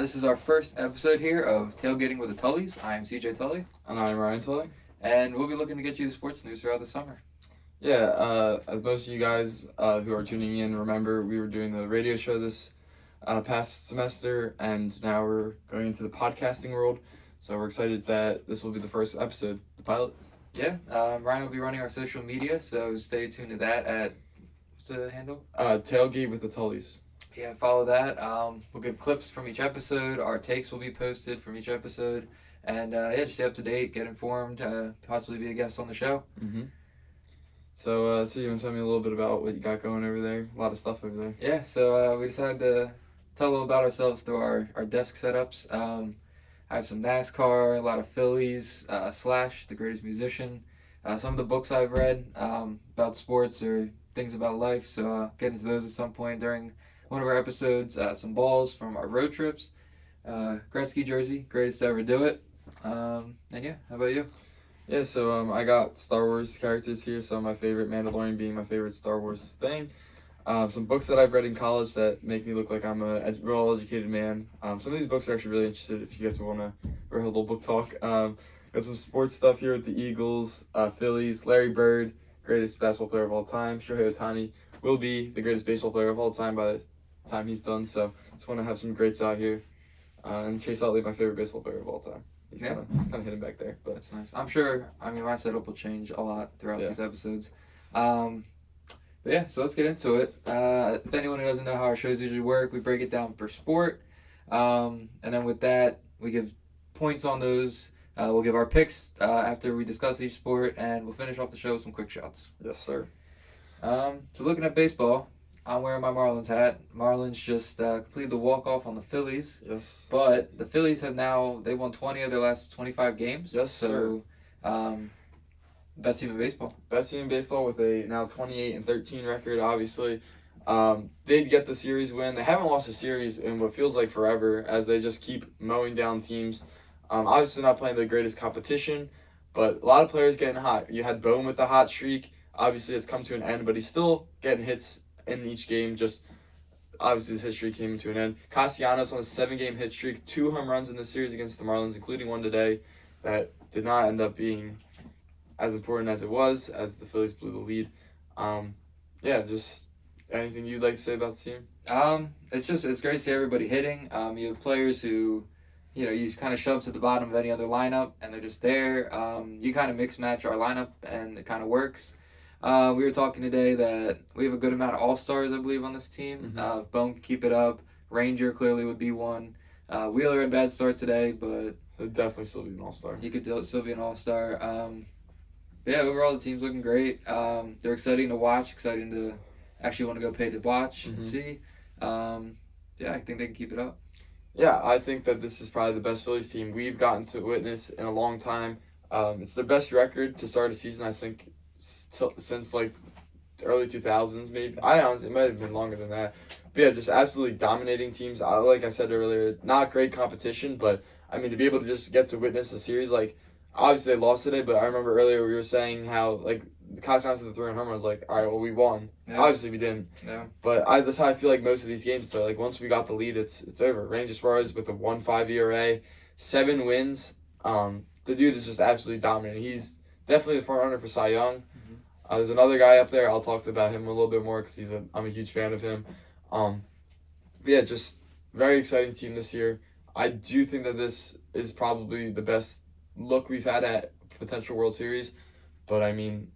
This is our first episode here of Tailgating with the Tullys. I'm CJ Tully. And I'm Ryan Tully. And we'll be looking to get you the sports news throughout the summer. Yeah, as most of you guys who are tuning in remember, we were doing the radio show this past semester, and now we're going into the podcasting world. So we're excited that this will be the first episode, the pilot. Yeah, Ryan will be running our social media, so stay tuned to that at, what's the handle? Tailgate with the Tullys. Yeah, follow that. We'll give clips from each episode. Our takes will be posted from each episode. And just stay up to date, get informed, possibly be a guest on the show. Mm-hmm. So you want to tell me a little bit about what you got going over there? A lot of stuff over there. Yeah, so we decided to tell a little about ourselves through our desk setups. I have some NASCAR, a lot of Phillies, Slash, the greatest musician. Some of the books I've read about sports or things about life. So get into those at some point during one of our episodes. Some balls from our road trips. Gretzky jersey, greatest to ever do it. And yeah, how about you? Yeah, so I got Star Wars characters here, so my favorite, Mandalorian being my favorite Star Wars thing. Some books that I've read in college that make me look like I'm a well-educated man. Some of these books are actually really interested if you guys want to read a little book talk. Got some sports stuff here with the Eagles, Phillies, Larry Bird, greatest basketball player of all time. Shohei Ohtani will be the greatest baseball player of all time by the time he's done, so just want to have some greats out here. And Chase Utley, my favorite baseball player of all time. He's kind of hidden back there, but that's nice. I'm sure. I mean, my setup will change a lot throughout these episodes. But yeah, so let's get into it. If anyone who doesn't know how our shows usually work, we break it down per sport, and then with that, we give points on those. We'll give our picks after we discuss each sport, and we'll finish off the show with some quick shots. Yes, sir. So looking at baseball, I'm wearing my Marlins hat. Marlins just completed the walk-off on the Phillies. Yes. But the Phillies have they won 20 of their last 25 games. Yes, sir. So, best team in baseball. Best team in baseball with a now 28-13 record, obviously. They'd get the series win. They haven't lost a series in what feels like forever as they just keep mowing down teams. Obviously not playing the greatest competition, but a lot of players getting hot. You had Bohm with the hot streak. Obviously, it's come to an end, but he's still getting hits in each game. Just obviously his hit streak came to an end. Castellanos on a 7-game hit streak, 2 home runs in the series against the Marlins, including one today that did not end up being as important as it was, as the Phillies blew the lead. Just anything you'd like to say about the team? It's great to see everybody hitting. You have players who, you kind of shove to the bottom of any other lineup, and they're just there. You kind of mix match our lineup, and it kind of works. We were talking today that we have a good amount of all-stars, I believe, on this team. Mm-hmm. Bone can keep it up. Ranger clearly would be one. Wheeler had a bad start today, but he'll definitely still be an all-star. He could still be an all-star. Overall the team's looking great. They're exciting to watch, exciting to actually want to go pay to watch and see. I think they can keep it up. Yeah, I think that this is probably the best Phillies team we've gotten to witness in a long time. It's their best record to start a season, I think, since like the early 2000s, maybe. It might have been longer than that. But yeah, just absolutely dominating teams. Like I said earlier, not great competition, but I mean, to be able to just get to witness a series, like, obviously they lost today, but I remember earlier we were saying how, like, the Castellanos with the 3-run home run was like, all right, well, we won. Yeah. Obviously we didn't. Yeah. But that's how I feel like most of these games. So, like, once we got the lead, it's over. Ranger Suarez with a 1.5 ERA, 7 wins. The dude is just absolutely dominating. He's definitely the front runner for Cy Young. Mm-hmm. There's another guy up there. I'll talk about him a little bit more because I'm a huge fan of him. Just very exciting team this year. I do think that this is probably the best look we've had at potential World Series, but I mean,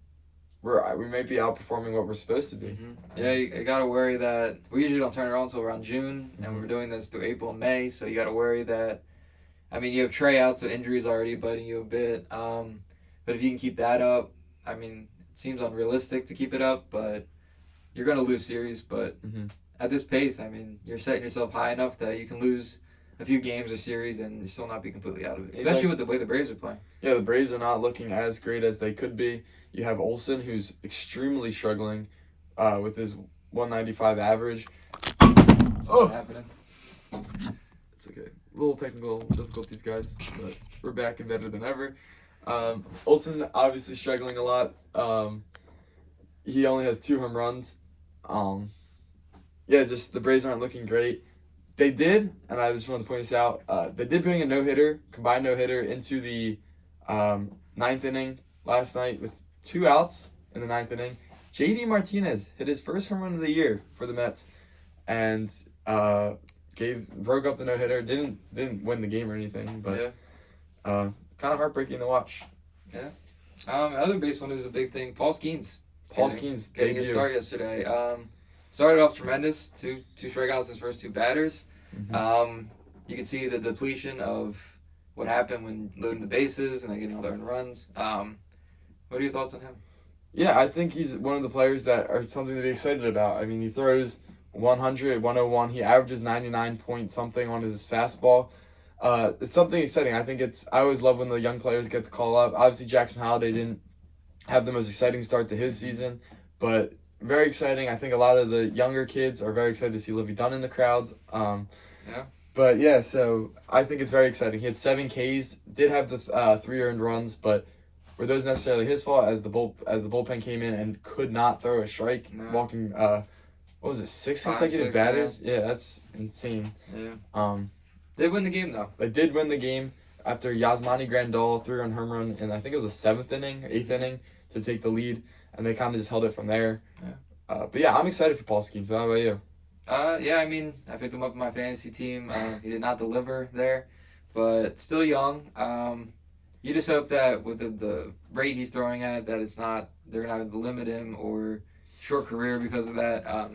we might be outperforming what we're supposed to be. Mm-hmm. Yeah, you gotta worry that we usually don't turn it on until around June, and we're doing this through April and May, so you gotta worry that. I mean, you have Trey out, so injuries already biting you a bit. But if you can keep that up, I mean, it seems unrealistic to keep it up, but you're gonna lose series. But at this pace, I mean, you're setting yourself high enough that you can lose a few games or series and still not be completely out of it, especially with the way the Braves are playing. Yeah, the Braves are not looking as great as they could be. You have Olsen, who's extremely struggling with his 195 average. What's happening? It's okay. A little technical difficulties, guys, but we're back and better than ever. Olsen obviously struggling a lot. He only has 2 home runs. Just the Braves aren't looking great. They did, and I just wanted to point this out. They did bring a combined no-hitter into the ninth inning last night with 2 outs in the ninth inning. J.D. Martinez hit his first home run of the year for the Mets, and broke up the no-hitter. Didn't win the game or anything, but kind of heartbreaking to watch. Yeah. Other baseball news is a big thing. Paul Skeens. Getting his start yesterday. Started off tremendous. Two strikeouts his first 2 batters. Mm-hmm. You can see the depletion of what happened when loading the bases and then getting all the earned runs. What are your thoughts on him? Yeah, I think he's one of the players that are something to be excited about. I mean, he throws 100, 101. He averages 99 point something on his fastball. It's something exciting. I always love when the young players get to call up. Obviously, Jackson Holliday didn't have the most exciting start to his season, but very exciting. I think a lot of the younger kids are very excited to see Livy Dunn in the crowds. But yeah, so I think it's very exciting. He had 7 Ks, did have the 3 earned runs, but were those necessarily his fault as the bullpen came in and could not throw a strike, walking 6 consecutive batters? Yeah, that's insane. Yeah. They win the game though. They did win the game after Yasmani Grandal threw a home run in I think it was the 7th inning, 8th inning to take the lead, and they kind of just held it from there. But yeah, I'm excited for Paul Skeens. How about you? Yeah, I mean, I picked him up in my fantasy team. He did not deliver there, but still young. You just hope that with the rate he's throwing at, that they're not going to limit him or short career because of that.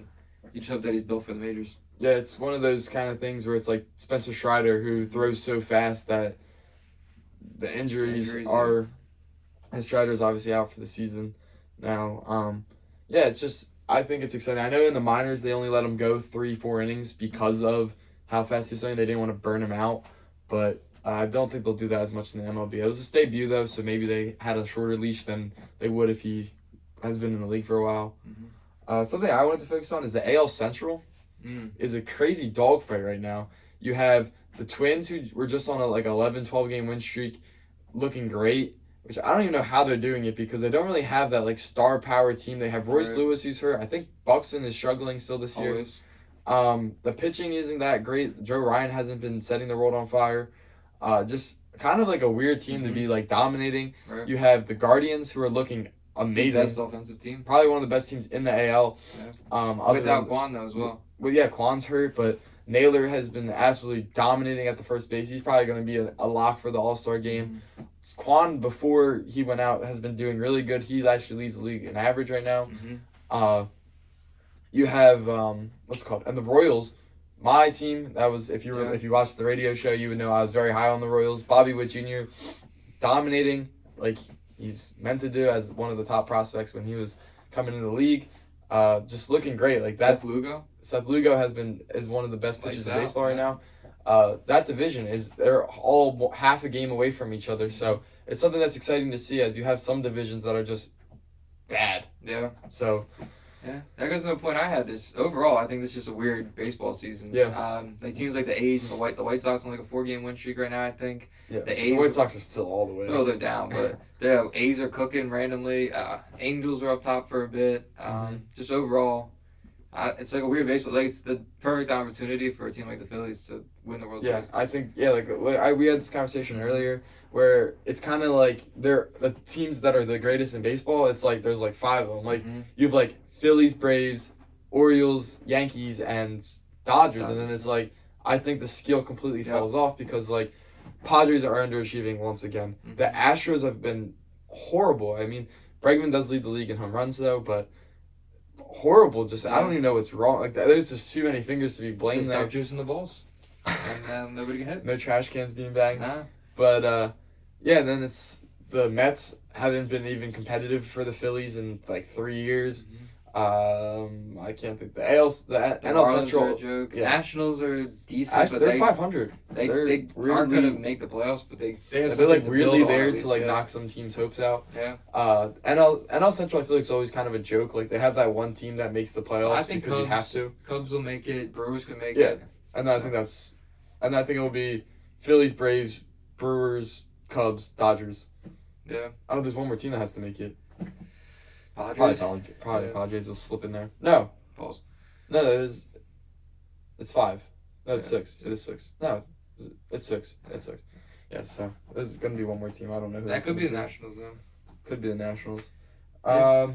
You just hope that he's built for the majors. Yeah, it's one of those kind of things where it's like Spencer Strider, who throws so fast that the injuries are. And Strider's obviously out for the season now. Yeah, it's just, I think it's exciting. I know in the minors they only let him go 3-4 innings because of how fast he's throwing. They didn't want to burn him out, but I don't think they'll do that as much in the MLB. It was his debut though, so maybe they had a shorter leash than they would if he has been in the league for a while. Something I wanted to focus on is the AL Central is a crazy dogfight right now. You have the Twins, who were just on a 11, 12 game win streak, looking great, which I don't even know how they're doing it because they don't really have that star power team. They have Royce Lewis, who's hurt. I think Buxton is struggling still this year. The pitching isn't that great. Joe Ryan hasn't been setting the world on fire. Just kind of a weird team to be dominating. You have the Guardians, who are looking amazing. Best offensive team. Probably one of the best teams in the AL. Without Kwan though as well. Well, yeah, Kwan's hurt, but Naylor has been absolutely dominating at the first base. He's probably going to be a lock for the All-Star game. Kwan, before he went out, has been doing really good. He actually leads the league in average right now. You have and the Royals. My team, that was if you watched the radio show, you would know I was very high on the Royals. Bobby Witt Jr. dominating like he's meant to do as one of the top prospects when he was coming into the league. Just looking great. Seth Lugo is one of the best pitchers in baseball right now. That division they're all half a game away from each other, so it's something that's exciting to see as you have some divisions that are just bad. Yeah. So. Yeah, that goes to the point I had. Overall, I think this is just a weird baseball season. Yeah. Teams like the A's and the White Sox on a 4-game win streak right now. I think. Yeah. The White Sox are still all the way. Oh, they're down, but the A's are cooking randomly. Angels are up top for a bit. Just overall, it's a weird baseball. It's the perfect opportunity for a team like the Phillies to win the World Series. Yeah, I think we had this conversation earlier where it's kind of they're the teams that are the greatest in baseball. It's there's 5 of them. You have Phillies, Braves, Orioles, Yankees, and Dodgers, and then it's I think the skill completely falls off because Padres are underachieving once again. The Astros have been horrible. I mean, Bregman does lead the league in home runs though, but horrible. I don't even know what's wrong. There's just too many fingers to be blamed there. Stop juicing the balls, and nobody can hit. No trash cans being banged. Nah. But and then it's the Mets haven't been even competitive for the Phillies in 3 years. I can't think. The NL Central are a joke. Yeah. Nationals are decent, but they're 500. They aren't going to make the playoffs, but they're really there to knock some teams' hopes out. Yeah. NL Central I feel it's always kind of a joke. They have that one team that makes the playoffs. I think because you have to. Cubs will make it. Brewers can make Yeah, it. and I think it'll be Phillies, Braves, Brewers, Cubs, Dodgers. Yeah. Oh, there's one more team that has to make it. Padres? Probably Padres will slip in there. No. False. No, it's 5. No, it's 6. It is 6. No, it's 6. It's 6. Yeah, so there's going to be one more team. I don't know who That could be the Nationals, then. Could be the Nationals. Yeah.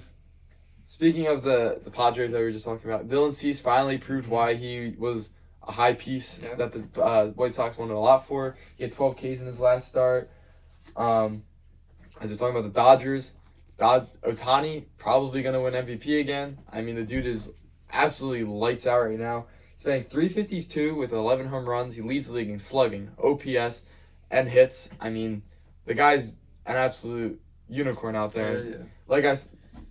Speaking of the Padres that we were just talking about, Dylan Cease finally proved why he was a high piece that the White Sox wanted a lot for. He had 12 Ks in his last start. As we're talking about the Dodgers, Ohtani probably going to win MVP again. I mean, the dude is absolutely lights out right now. He's batting .352 with 11 home runs. He leads the league in slugging, OPS, and hits. I mean, the guy's an absolute unicorn out there. Yeah. Like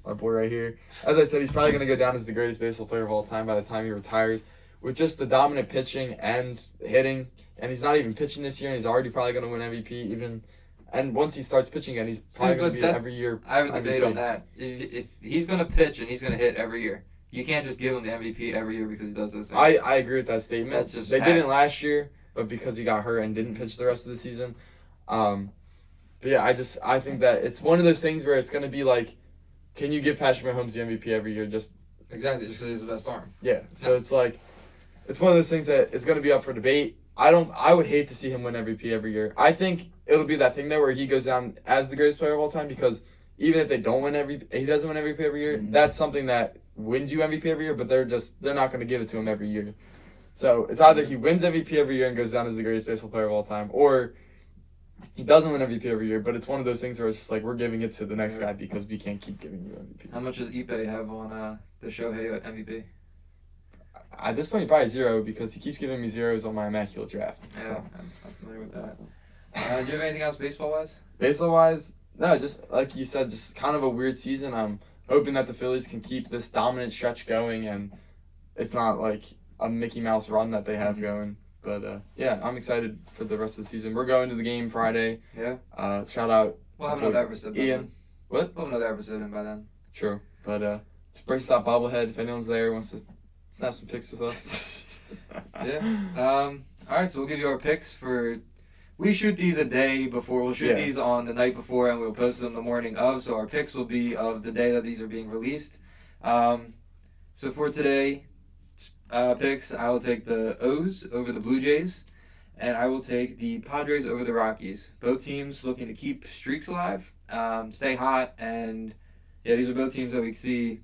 my boy right here. As I said, he's probably going to go down as the greatest baseball player of all time by the time he retires. With just the dominant pitching and hitting, and he's not even pitching this year, and he's already probably going to win MVP even. And once he starts pitching again, he's probably going to be every year. I have a debate on that. If he's going to pitch and he's going to hit every year, you can't just give him the MVP every year because he does those things. I agree with that statement. That's just they fact. didn't last year, but because he got hurt and didn't pitch the rest of the season. But yeah, I think that it's one of those things where it's going to be like, can you give Patrick Mahomes the MVP every year? Exactly, just because he's the best arm. Yeah, so it's like, it's one of those things that it's going to be up for debate. I would hate to see him win MVP every year. I think it'll be that thing though where he goes down as the greatest player of all time, because even if he doesn't win MVP every year, that's something that wins you MVP every year, but they're not going to give it to him every year. So it's either he wins MVP every year and goes down as the greatest baseball player of all time, or he doesn't win MVP every year, but it's one of those things where it's just like, we're giving it to the next guy because we can't keep giving you MVP. How much does Ipe have on the Shohei MVP? At this point, probably 0, because he keeps giving me zeros on my immaculate draft. Yeah, So. I'm familiar with that. Do you have anything else baseball-wise? Baseball-wise, no, just like you said, just kind of a weird season. I'm hoping that the Phillies can keep this dominant stretch going, and it's not like a Mickey Mouse run that they have going. But, yeah, I'm excited for the rest of the season. We're going to the game Friday. Yeah. Shout out. We'll have another episode by then. What? We'll have another episode in by then. True. But just brace that bobblehead if anyone's there wants to snap some pics with us. Yeah. All right, so we'll give you our picks for... We shoot these a day before. We'll shoot these on the night before, and we'll post them the morning of. So our picks will be of the day that these are being released. So for today, picks, I will take the O's over the Blue Jays, and I will take the Padres over the Rockies. Both teams looking to keep streaks alive, stay hot, and yeah, these are both teams that we see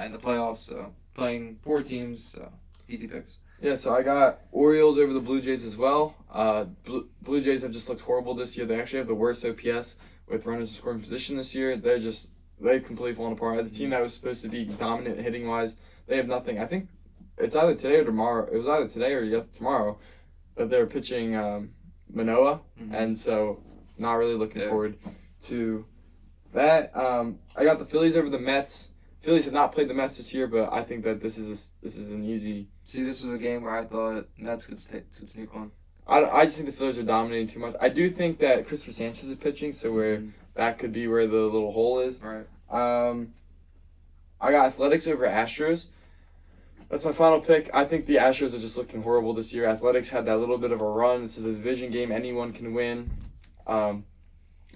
in the playoffs. So playing poor teams, so easy picks. Yeah, so I got Orioles over the Blue Jays as well. Blue Jays have just looked horrible this year. They actually have the worst OPS with runners in scoring position this year. They've completely fallen apart. As a team that was supposed to be dominant hitting-wise, they have nothing. I think it's either today or tomorrow. It was either today or tomorrow that they're pitching Manoah, and so not really looking forward to that. I got the Phillies over the Mets. Phillies have not played the Mets this year, but I think that this is an easy. See, this was a game where I thought Mets could sneak one. I just think the Phillies are dominating too much. I do think that Christopher Sanchez is pitching, so where that could be where the little hole is. Right. I got Athletics over Astros. That's my final pick. I think the Astros are just looking horrible this year. Athletics had that little bit of a run. This is a division game. Anyone can win. Brandon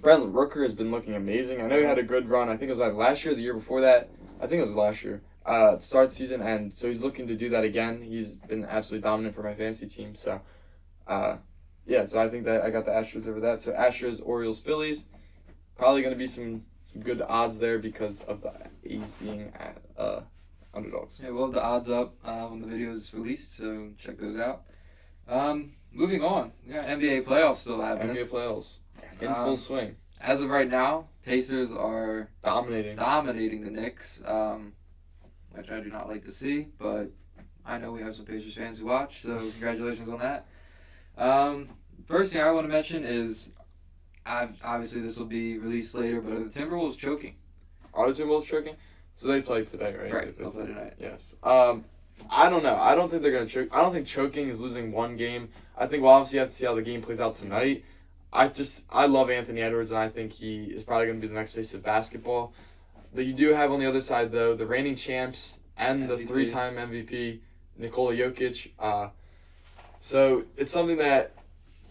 Rooker has been looking amazing. I know he had a good run. I think it was like last year or the year before that. I think it was last year. To start the season, and so he's looking to do that again. He's been absolutely dominant for my fantasy team. So, yeah, so I think that I got the Astros over that. So Astros, Orioles, Phillies. Probably going to be some good odds there because of the A's being underdogs. Yeah, we'll have the odds up when the video is released, so check those out. Moving on, we got NBA playoffs still happening. NBA playoffs in full swing. As of right now, Pacers are dominating the Knicks, which I do not like to see, but I know we have some Pacers fans who watch, so congratulations on that. First thing I want to mention is, obviously this will be released later, but are the Timberwolves choking? Are the Timberwolves choking? So they play today, right? Right, they'll play tonight. Yes. I don't know. I don't think they're going to choke. I don't think choking is losing one game. I think we'll obviously have to see how the game plays out tonight. I love Anthony Edwards, and I think he is probably going to be the next face of basketball. But you do have on the other side, though, the reigning champs and the three-time MVP, Nikola Jokic. So it's something that,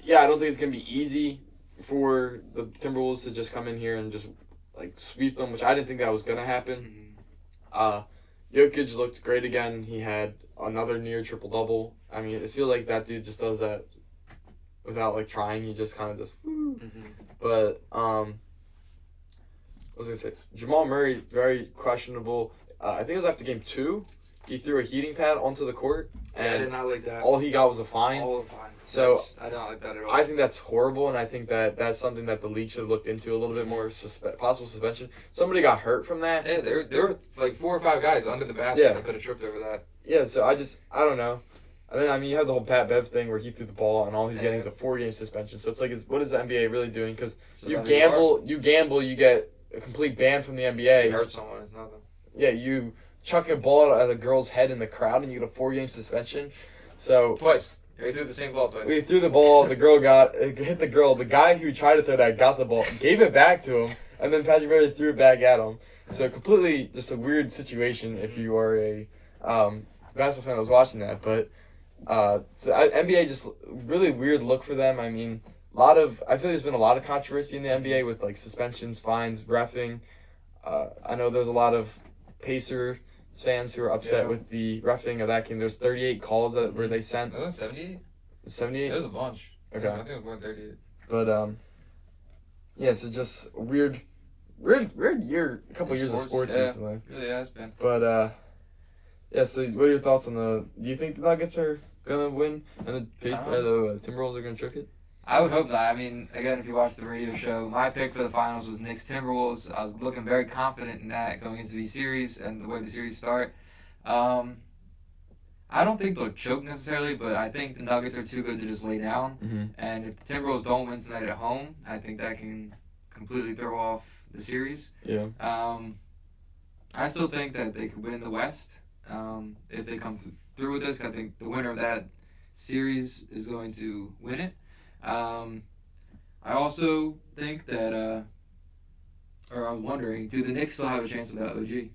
I don't think it's going to be easy for the Timberwolves to just come in here and just like sweep them, which I didn't think that was going to happen. Jokic looked great again. He had another near triple-double. I mean, it feels like that dude just does that without, like, trying. He just kind of just... But, what was I going to say? Jamal Murray, very questionable. I think it was after game 2. He threw a heating pad onto the court. And I did not like that. All he got was a fine. All a fine. So I don't like that at all. I think that's horrible, and I think that that's something that the league should have looked into a little bit more. Possible suspension. Somebody got hurt from that. Yeah, there were like 4 or 5 guys under the basket that could have tripped over that. Yeah, so I don't know. And then, I mean, you have the whole Pat Bev thing where he threw the ball and all he's getting is a 4-game suspension. So it's like, what is the NBA really doing? Because you gamble, you get a complete ban from the NBA. You hurt someone, it's nothing. Yeah, you chuck a ball at a girl's head in the crowd and you get a 4-game suspension. So twice. We threw the same ball twice. We threw the ball, the girl hit the girl. The guy who tried to throw that got the ball, gave it back to him, and then Patrick Beverley threw it back at him. So completely just a weird situation if you are a basketball fan that was watching that. But NBA just really weird look for them. I mean, I feel like there's been a lot of controversy in the NBA with like suspensions, fines, reffing. I know there's a lot of Pacers fans who are upset with the reffing of that game. There's 38 calls where they sent. Was it 78? 78? It was a bunch. Okay. Yeah, I think it was more than 38. But yeah, so just a weird year, a couple years of sports recently. It really has been. But yeah. So what are your thoughts on do you think the Nuggets are gonna win and the Timberwolves are gonna trick it? I would hope not. I mean, again, if you watch the radio show, my pick for the finals was Knicks Timberwolves. I was looking very confident in that going into these series and the way the series start. I don't think they'll choke necessarily, but I think the Nuggets are too good to just lay down. Mm-hmm. And if the Timberwolves don't win tonight at home, I think that can completely throw off the series. Yeah. I still think that they could win the West if they come through with this. I think the winner of that series is going to win it. I also think that, or I'm wondering, do the Knicks still have a chance without OG?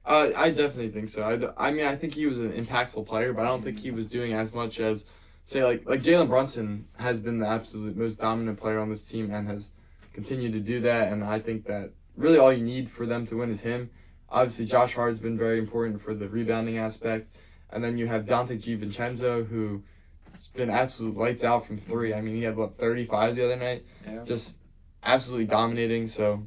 I definitely think so. I mean, I think he was an impactful player, but I don't think he was doing as much as, say, like Jalen Brunson has been the absolute most dominant player on this team and has continued to do that, and I think that really all you need for them to win is him. Obviously, Josh Hart's been very important for the rebounding aspect, and then you have Dante DiVincenzo, who it's been absolute lights out from 3. I mean, he had, 35 the other night? Yeah. Just absolutely dominating. So,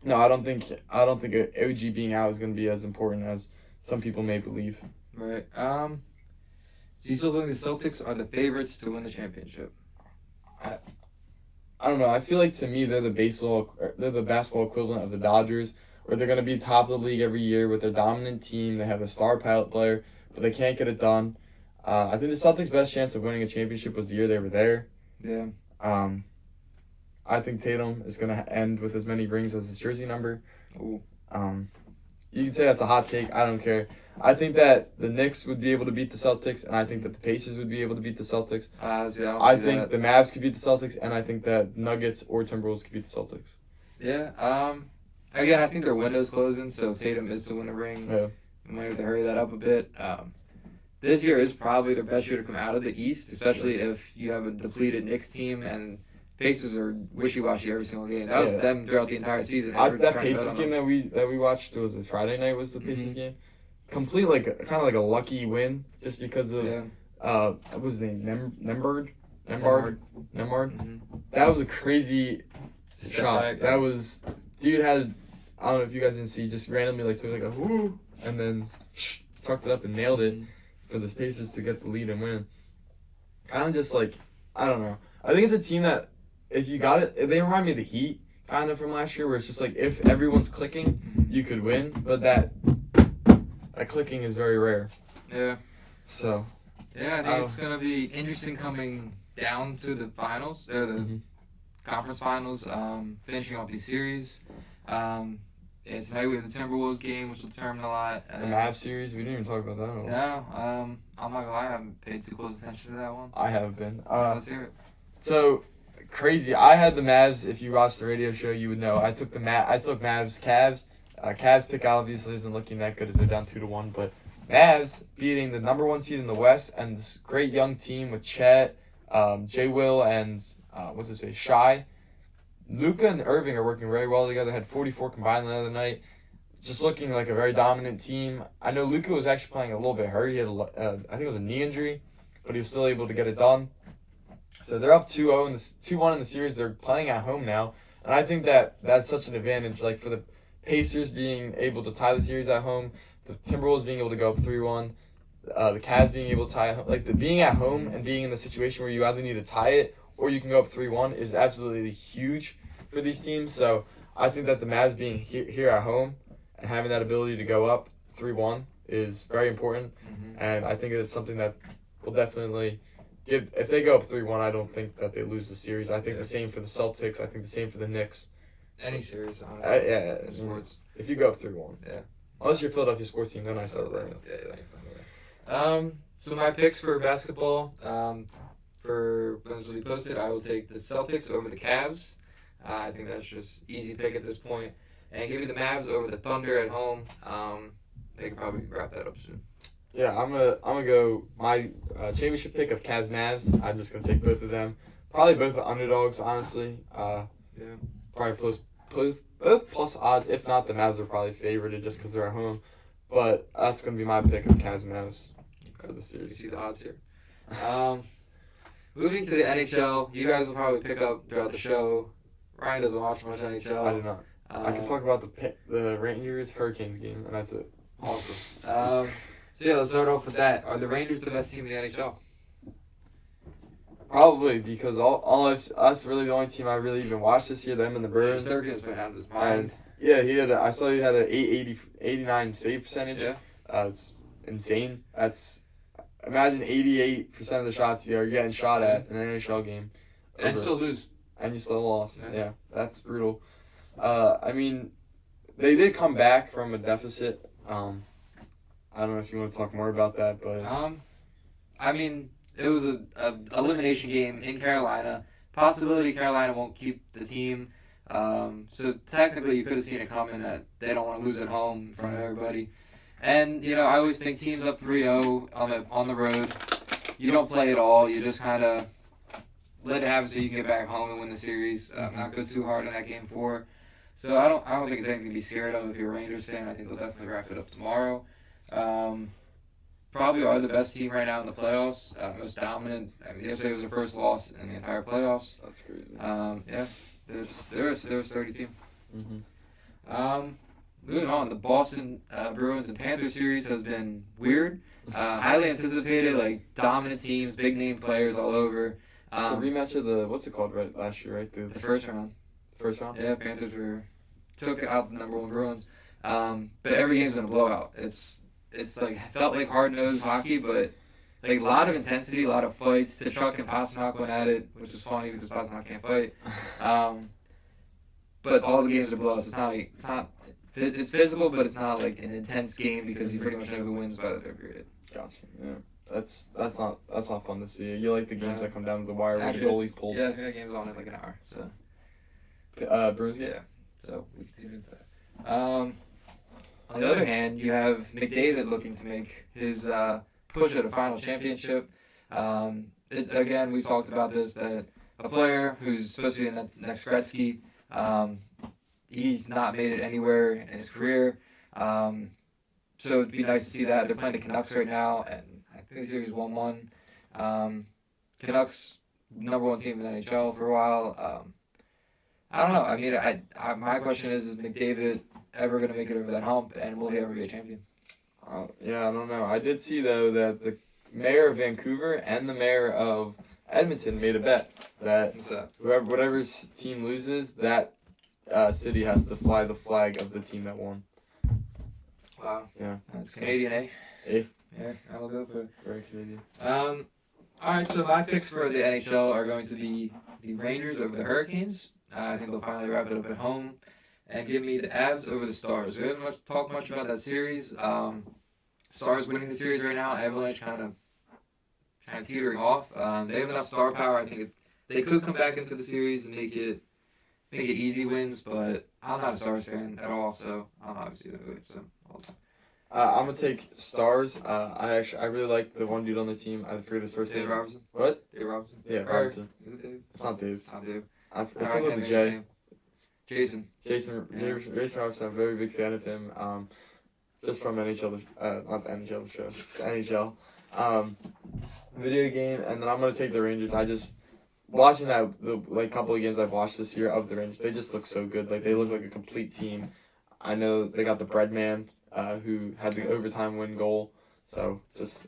no, I don't think OG being out is going to be as important as some people may believe. Right. Do you still think the Celtics are the favorites to win the championship? I don't know. I feel like, to me, they're the basketball equivalent of the Dodgers, where they're going to be top of the league every year with their dominant team. They have a star pilot player, but they can't get it done. I think the Celtics' best chance of winning a championship was the year they were there. Yeah. I think Tatum is going to end with as many rings as his jersey number. Ooh. You can say that's a hot take. I don't care. I think that the Knicks would be able to beat the Celtics, and I think that the Pacers would be able to beat the Celtics. I think the Mavs could beat the Celtics, and I think that Nuggets or Timberwolves could beat the Celtics. Yeah. Again, I think their window's closing, so Tatum is to win a ring. Yeah. We might have to hurry that up a bit. This year is probably their best year to come out of the East, especially if you have a depleted Knicks team and Pacers are wishy-washy every single game. That was them throughout the entire season. That Pacers game that we watched, was it Friday night was the Pacers game? Complete, kind of like a lucky win just because of, what was his name, Nembhard? Mm-hmm. That was a crazy shot. That was, dude had, I don't know if you guys didn't see, just randomly took a whoo, and then tucked it up and nailed it for the Pacers to get the lead and win. Kind of just I don't know. I think it's a team that, if you got it, they remind me of the Heat, kind of from last year, where it's just if everyone's clicking, you could win, but that clicking is very rare. Yeah. So. Yeah, I think it's going to be interesting coming down to the finals, or the conference finals, finishing off these series. Tonight we have the Timberwolves game, which will determine a lot. The Mavs series, we didn't even talk about that at all. No, I'm not gonna lie, I haven't paid too close attention to that one. I have been. Let's hear it. So, crazy. I had the Mavs. If you watched the radio show, you would know. I took Mavs, Cavs. Cavs pick obviously isn't looking that good as they're down 2-1, but Mavs beating the number 1 seed in the West and this great young team with Chet, Jay Will, and what's his face, Shai. Luka and Irving are working very well together. Had 44 combined the other night. just looking like a very dominant team. I know Luka was actually playing a little bit hurt. He had, I think it was a knee injury, but he was still able to get it done. So they're up 2-0 in 2-1 in the series. They're playing at home now, and I think that that's such an advantage. Like for the Pacers being able to tie the series at home, the Timberwolves being able to go up 3-1, the Cavs being able to tie at home. Like the being at home and being in the situation where you either need to tie it or you can go up 3-1 is absolutely huge for these teams. So I think that the Mavs being here at home and having that ability to go up 3-1 is very important, and I think it's something that will definitely give. If they go up 3-1, I don't think that they lose the series. I think the same for the Celtics. I think the same for the Knicks. Any series, honestly. Yeah. Sports. If you go up 3-1. Yeah. Unless you're a Philadelphia sports team, then I start running. Yeah. So my picks for basketball, for when this will be posted, I will take the Celtics over the Cavs. I think that's just easy pick at this point. And give me the Mavs over the Thunder at home. They can probably wrap that up soon. Yeah, I'm gonna go my championship pick of Cavs Mavs. I'm just gonna take both of them. Probably both the underdogs, honestly. Yeah. Probably both plus odds. If not, the Mavs are probably favored just because they're at home. But that's gonna be my pick of Cavs Mavs for the series. You see the odds here. Moving to the NHL, you guys will probably pick up throughout the show. Ryan doesn't watch much NHL. I do not. I can talk about the Rangers Hurricanes game, and that's it. Awesome. So yeah, let's start off with that. Are the Rangers the best team in the NHL? Probably, because all of us really the only team I really even watched this year, them and the Bruins. Sturgeon's been out of his mind. And yeah, I saw he had an 89 save percentage. Yeah. It's insane. Imagine 88% of the shots you're getting shot at in an NHL game. And still lose. And you still lost. Yeah, that's brutal. I mean, they did come back from a deficit. I don't know if you want to talk more about that, but I mean, it was a elimination game in Carolina. Possibility Carolina won't keep the team. So technically, you could have seen it coming that they don't want to lose at home in front of everybody. And I always think teams up 3-0 on the road, you don't play at all. You just kind of let it happen so you can get back home and win the series. Not go too hard in that game 4. So I don't think it's anything to be scared of if you're a Rangers fan. I think they'll definitely wrap it up tomorrow. Probably are the best team right now in the playoffs. Most dominant. I mean, yesterday was their first loss in the entire playoffs. That's crazy. Yeah, they're a 30 team. Mm-hmm. Moving on, the Boston Bruins and Panthers series has been weird. Highly anticipated, like dominant teams, big name players all over. It's a rematch of the what's it called last year, right? The first round. First round? Yeah, Panthers took out the number 1 Bruins. But every game's been a blowout. It's like felt like hard-nosed hockey, but like a lot of intensity, a lot of fights. Tkachuk and Pastrnak went at it, which is funny because Pastrnak can't fight. But all the games are blowouts. It's physical, but it's not like an intense game because you pretty much know who wins by the third period. Gotcha. Yeah. That's not fun to see. You like the games that come down to the wire where the goalie's pulled. Yeah, I think that game's on in like an hour. So. Bruins. Yeah. So we can tune into that. On the other hand, you have McDavid looking to make his push at a final championship. Again, we've talked about this, that a player who's supposed to be the next Gretzky, he's not made it anywhere in his career. So it'd be nice to see that. They're playing the Canucks right now, and I think the series 1-1. Canucks, number 1 team in the NHL for a while. I don't know. I mean, my question is McDavid ever going to make it over that hump, and will he ever be a champion? Yeah, I don't know. I did see, though, that the mayor of Vancouver and the mayor of Edmonton made a bet that whatever team loses, that city has to fly the flag of the team that won. Wow. Yeah. That's Canadian, eh? Eh? Yeah, I'll go for it. Very Canadian. All right, so my picks for the NHL are going to be the Rangers over the Hurricanes. I think they'll finally wrap it up at home. And give me the Avs over the Stars. We haven't talked much about that series. Stars winning the series right now. Avalanche kind of teetering off. They have enough star power. I think they could come back into the series and make it easy wins. But I'm not a Stars fan at all, so I'm obviously going to go against them all the time. I'm gonna take Stars. I really like the one dude on the team. I forget his first name. Dave Robertson. What? Dave Robertson. Yeah, Robertson. Is it Dave? It's not Dave. It's not Dave. It's with the J. Jason. Jason Robinson, I'm a very big fan of him. Just from NHL, not the NHL show, just NHL. Video game, and then I'm gonna take the Rangers. I just watching the couple of games I've watched this year of the Rangers, they just look so good. Like they look like a complete team. I know they got the Breadman, who had the overtime win goal. So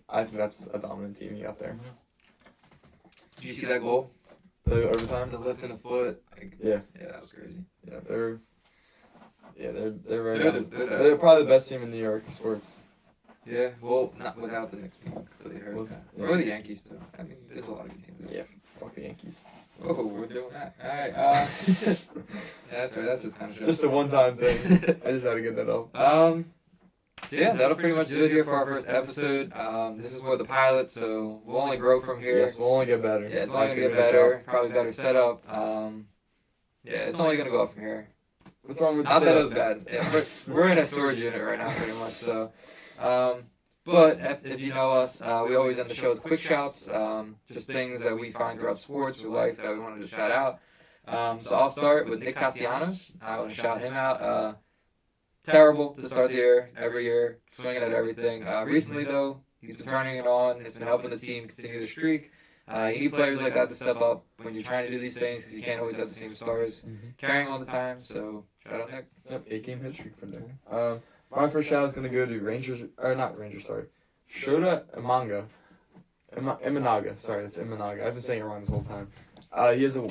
I think that's a dominant team you got there. Did you see that goal? The overtime. The lift in the foot. Yeah, that was crazy. Yeah, they're right now. They're probably the best team in New York sports. Yeah, well, not without the Knicks being really hurt. Yeah. Or the Yankees, too. I mean, there's a lot of good teams there. Yeah, fuck the Yankees. Oh, we're doing that. All right. Yeah, that's right. That's just kind of show. Just a one-time thing. I just had to get that up. So yeah, that'll pretty much do it here for our first episode. This is more the pilot, so we'll only grow from here. Yes, we'll only get better. Yeah, it's only going to get better. Probably better setup. Yeah, it's only going to go up from here. What's wrong with Not that it was bad. Yeah, we're in a storage unit right now, pretty much. So, but if you know us, we always end the show with quick shouts. Just things that we find throughout sports or life that we wanted to shout out. So I'll start with Nick Castellanos. I want to shout him out. Terrible to start the year, every year, swinging at everything. Recently, though, he's been turning it on. It's been helping the team continue the streak. You need players like that to step up when you're trying to do these things because you can't always have the same stars carrying all the time. So, shout out Nick. Yep, 8-game hit streak for Nick. My first shout is going to go to Shota Imanaga. Sorry, that's Imanaga. I've been saying it wrong this whole time. He has a,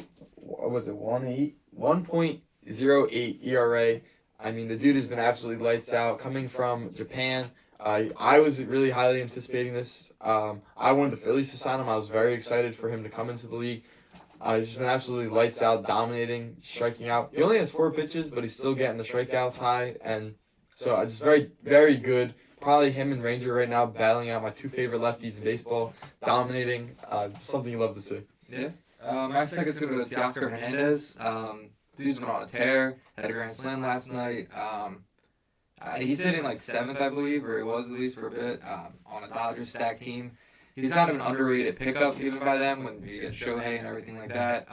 1.08 ERA. I mean, the dude has been absolutely lights out. Coming from Japan, I was really highly anticipating this. I wanted the Phillies to sign him. I was very excited for him to come into the league. He's just been absolutely lights out, dominating, striking out. He only has 4 pitches, but he's still getting the strikeouts high. And so just very, very good. Probably him and Ranger right now battling out my 2 favorite lefties in baseball, dominating. Something you love to see. Yeah. My second's going to go to Teoscar Hernandez. Dude's been on a tear. Had a grand slam last night. He's hitting like 7th, I believe, or he was at least for a bit, on a Dodgers stack team. He's kind of an underrated pickup even by them when you get Shohei and everything like that.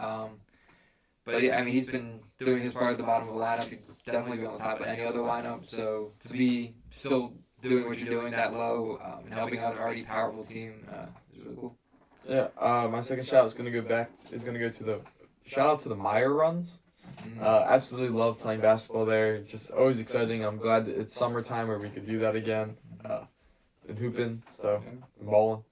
But yeah, I mean, he's been doing his part at the bottom of the lineup. He'd definitely be on the top of any other lineup. So to be still doing what you're doing that low and helping out an already powerful team is really cool. Yeah, my second shout is going to go to the shout out to the Meyer runs. Absolutely love playing basketball there. Just always exciting. I'm glad that it's summertime where we could do that again. Been hooping, so balling.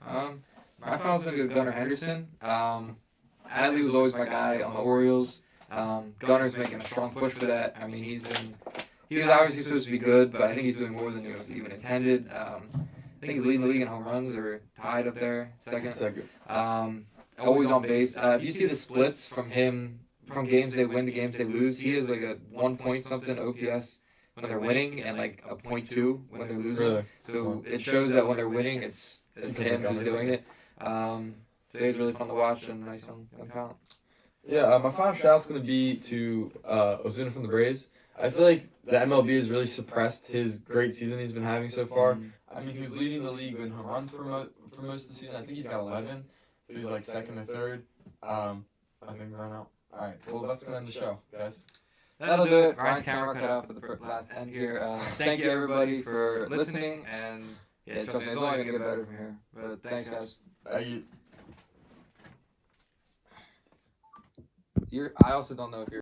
My final's gonna go to Gunnar Henderson. Adley was always my guy on the Orioles. Gunner's making a strong push for that. I mean, he was obviously supposed to be good, but I think he's doing more than he was even intended. I think he's leading the league in home runs or tied up there, second. Always on base. If you see the splits from him. From games they win to games they lose, he is like a 1 point something OPS when they're winning and like a 0.2 when they're losing. Really? So it shows that when they're winning, it's him who's doing it. Today's really fun to watch and nice young talent. Yeah, my final shout's going to be to Ozuna from the Braves. I feel like the MLB has really suppressed his great season he's been having so far. I mean, he was leading the league in home runs for most of the season. I think he's got 11, so he's like second or third. I think right now. All right, well, that's going to end the show, guys. That'll do it. Ryan's camera cut out for the last end here. Thank you, everybody, for listening. And, yeah, trust me, it's only going to get better from here. But thanks, guys. Thank you. I also don't know if you're...